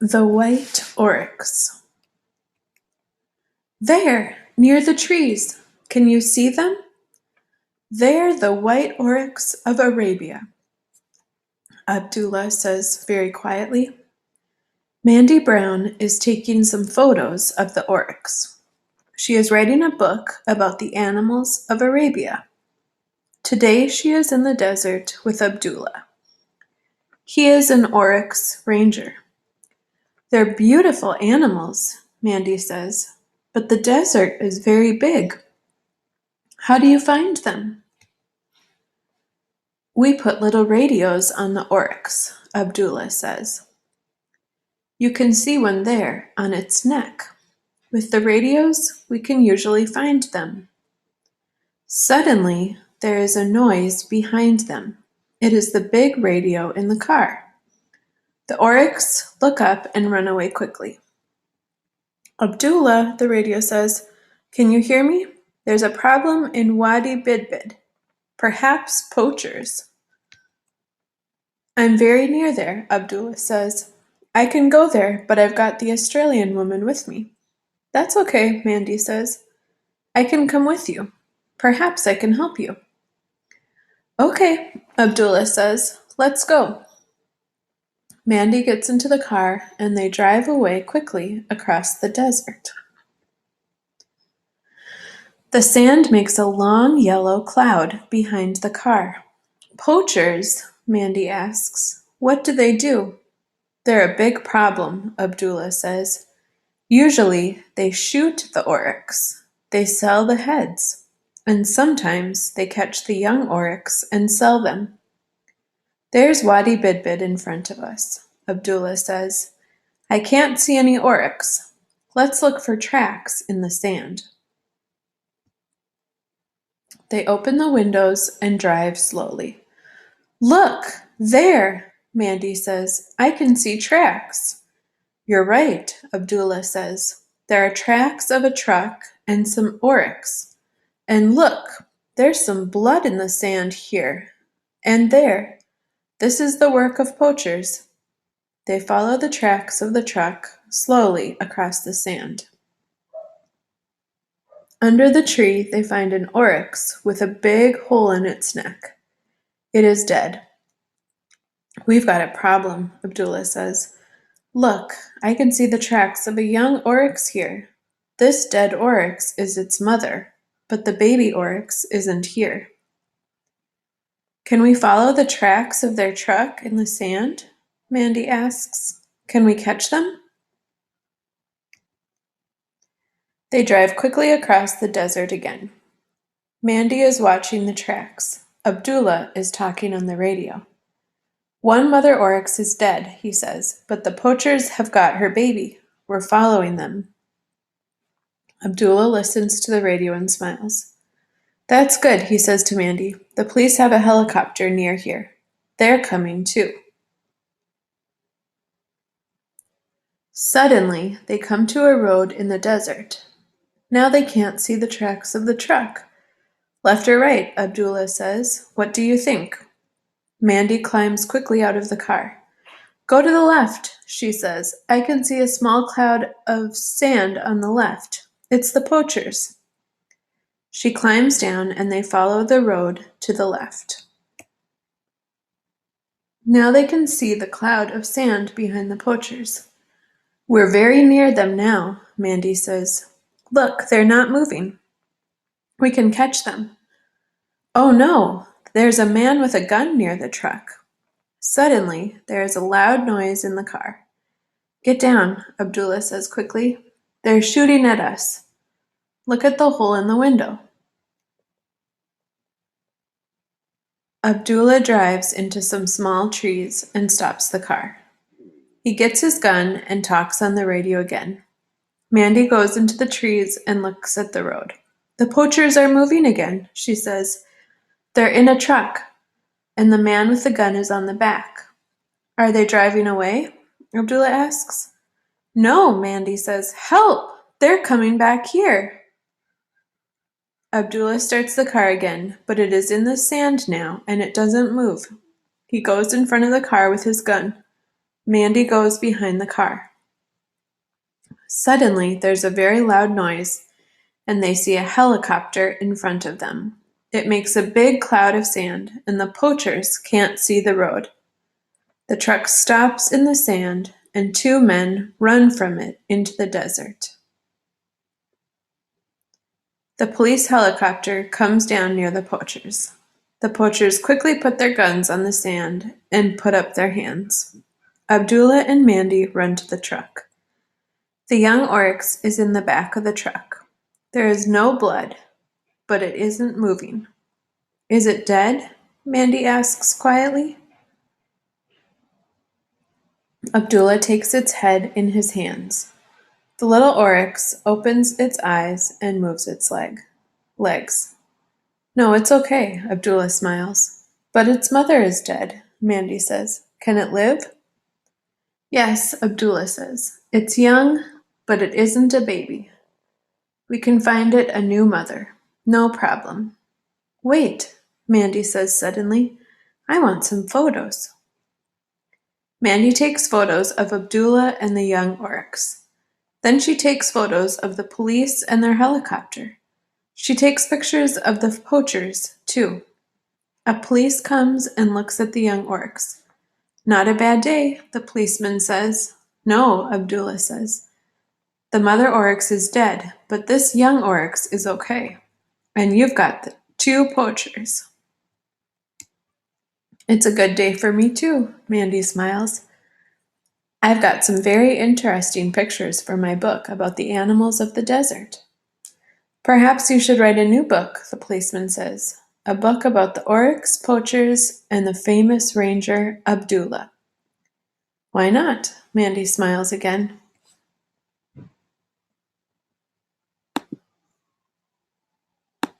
The White Oryx. There, near the trees. Can you see them? They're the White Oryx of Arabia, Abdullah says very quietly. Mandy Brown is taking some photos of the oryx. She is writing a book about the animals of Arabia. Today she is in the desert with Abdullah. He is an oryx ranger. They're beautiful animals, Mandy says, but the desert is very big. How do you find them? We put little radios on the oryx, Abdullah says. You can see one there on its neck. With the radios, we can usually find them. Suddenly, there is a noise behind them. It is the big radio in the car. The oryx look up and run away quickly. Abdullah, the radio says, can you hear me? There's a problem in Wadi Bidbid. Perhaps poachers. I'm very near there, Abdullah says. I can go there, but I've got the Australian woman with me. That's okay, Mandy says. I can come with you. Perhaps I can help you. Okay, Abdullah says. Let's go. Mandy gets into the car and they drive away quickly across the desert. The sand makes a long yellow cloud behind the car. Poachers, Mandy asks. What do they do? They're a big problem, Abdullah says. Usually, they shoot the oryx. They sell the heads. And sometimes they catch the young oryx and sell them. There's Wadi Bidbid in front of us, Abdullah says. I can't see any oryx. Let's look for tracks in the sand. They open the windows and drive slowly. Look, there, Mandy says. I can see tracks. You're right, Abdullah says. There are tracks of a truck and some oryx. And look, there's some blood in the sand here and there. This is the work of poachers. They follow the tracks of the truck slowly across the sand. Under the tree, they find an oryx with a big hole in its neck. It is dead. We've got a problem, Abdullah says. Look, I can see the tracks of a young oryx here. This dead oryx is its mother, but the baby oryx isn't here. Can we follow the tracks of their truck in the sand? Mandy asks. Can we catch them? They drive quickly across the desert again. Mandy is watching the tracks. Abdullah is talking on the radio. One mother oryx is dead, he says, but the poachers have got her baby. We're following them. Abdullah listens to the radio and smiles. That's good, he says to Mandy. The police have a helicopter near here. They're coming too. Suddenly, they come to a road in the desert. Now they can't see the tracks of the truck. Left or right, Abdullah says. What do you think? Mandy climbs quickly out of the car. Go to the left, she says. I can see a small cloud of sand on the left. It's the poachers. She climbs down and they follow the road to the left. Now they can see the cloud of sand behind the poachers. We're very near them now, Mandy says. Look, they're not moving. We can catch them. Oh no, there's a man with a gun near the truck. Suddenly, there is a loud noise in the car. Get down, Abdullah says quickly. They're shooting at us. Look at the hole in the window. Abdullah drives into some small trees and stops the car. He gets his gun and talks on the radio again. Mandy goes into the trees and looks at the road. The poachers are moving again, she says. They're in a truck, and the man with the gun is on the back. Are they driving away? Abdullah asks. No, Mandy says. Help! They're coming back here. Abdullah starts the car again, but it is in the sand now, and it doesn't move. He goes in front of the car with his gun. Mandy goes behind the car. Suddenly, there's a very loud noise, and they see a helicopter in front of them. It makes a big cloud of sand, and the poachers can't see the road. The truck stops in the sand, and two men run from it into the desert. The police helicopter comes down near the poachers. The poachers quickly put their guns on the sand and put up their hands. Abdullah and Mandy run to the truck. The young oryx is in the back of the truck. There is no blood, but it isn't moving. Is it dead? Mandy asks quietly. Abdullah takes its head in his hands. The little oryx opens its eyes and moves its legs. No, it's okay, Abdullah smiles. But its mother is dead, Mandy says. Can it live? Yes, Abdullah says. It's young, but it isn't a baby. We can find it a new mother. No problem. Wait, Mandy says suddenly. I want some photos. Mandy takes photos of Abdullah and the young oryx. Then she takes photos of the police and their helicopter. She takes pictures of the poachers, too. A police comes and looks at the young oryx. Not a bad day, the policeman says. No, Abdullah says. The mother oryx is dead, but this young oryx is okay. And you've got the two poachers. It's a good day for me too, Mandy smiles. I've got some very interesting pictures for my book about the animals of the desert. Perhaps you should write a new book, the policeman says. A book about the oryx, poachers, and the famous ranger Abdullah. Why not? Mandy smiles again.